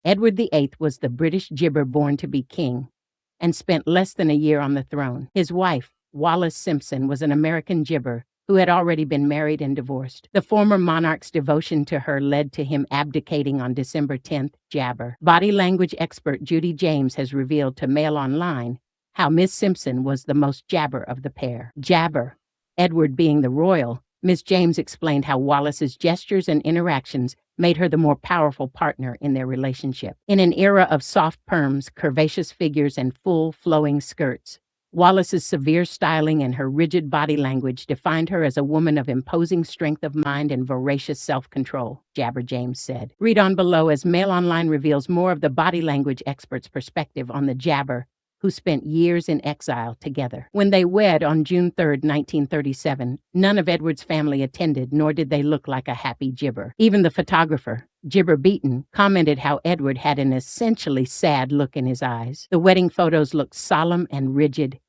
Edward VIII was the British Jibber born to be king and spent less than a year on the throne. His wife, Wallis Simpson, was an American Jibber who had already been married and divorced. The former monarch's devotion to her led to him abdicating on December 10th. Jabber. Body language expert Judi James has revealed to MailOnline how Ms Simpson was the most jabber of the pair. Jabber, Edward being the royal, Ms James explained how Wallis's gestures and interactions made her the more powerful partner in their relationship. In an era of soft perms, curvaceous figures, and full, flowing skirts, Wallis's severe styling and her rigid body language defined her as a woman of imposing strength of mind and voracious self-control, Jabber James said. Read on below as MailOnline reveals more of the body language expert's perspective on the Jabber who spent years in exile together. When they wed on June 3, 1937, none of Edward's family attended, nor did they look like a happy Jibber. Even the photographer, Jibber Beaton, commented how Edward had an essentially sad look in his eyes. The wedding photos looked solemn and rigid,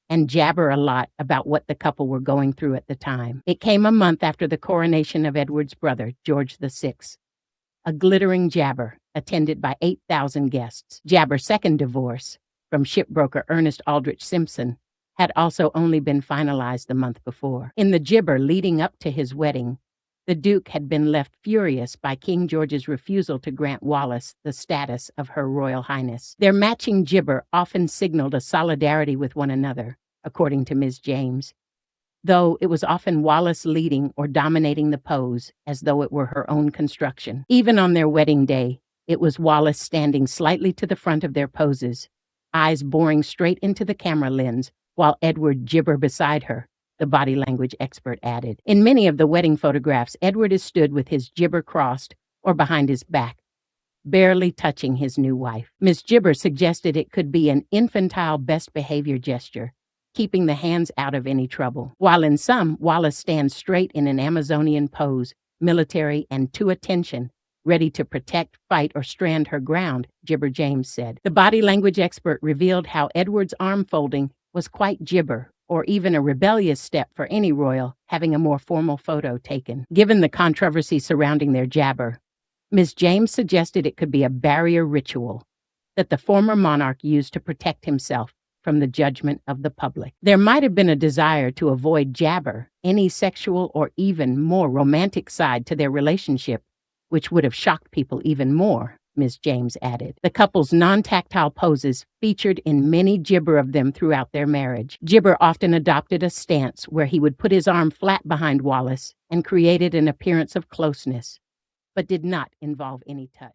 and jabber a lot about what the couple were going through at the time. It came a month after the coronation of Edward's brother, George VI. A glittering jabber, attended by 8,000 guests. Jabber's second divorce, from shipbroker Ernest Aldrich Simpson, had also only been finalized the month before. In the Jibber leading up to his wedding, the Duke had been left furious by King George's refusal to grant Wallis the status of Her Royal Highness. Their matching Jibber often signaled a solidarity with one another, according to Ms James, though it was often Wallis leading or dominating the pose as though it were her own construction. Even on their wedding day, it was Wallis standing slightly to the front of their poses, eyes boring straight into the camera lens, while Edward Jibber beside her, the body language expert added. In many of the wedding photographs, Edward is stood with his jibber crossed or behind his back, barely touching his new wife. Ms. Jibber suggested it could be an infantile best behavior gesture, keeping the hands out of any trouble. While in some, Wallis stands straight in an Amazonian pose, military and to attention, ready to protect, fight, or stand her ground, Jibber James said. The body language expert revealed how Edward's arm folding was quite Jibber, or even a rebellious step for any royal having a more formal photo taken. Given the controversy surrounding their jabber, Ms. James suggested it could be a barrier ritual that the former monarch used to protect himself from the judgment of the public. There might have been a desire to avoid jabber, any sexual or even more romantic side to their relationship, which would have shocked people even more, Ms. James added. The couple's non-tactile poses featured in many Jibber of them throughout their marriage. Jibber often adopted a stance where he would put his arm flat behind Wallis and created an appearance of closeness, but did not involve any touch.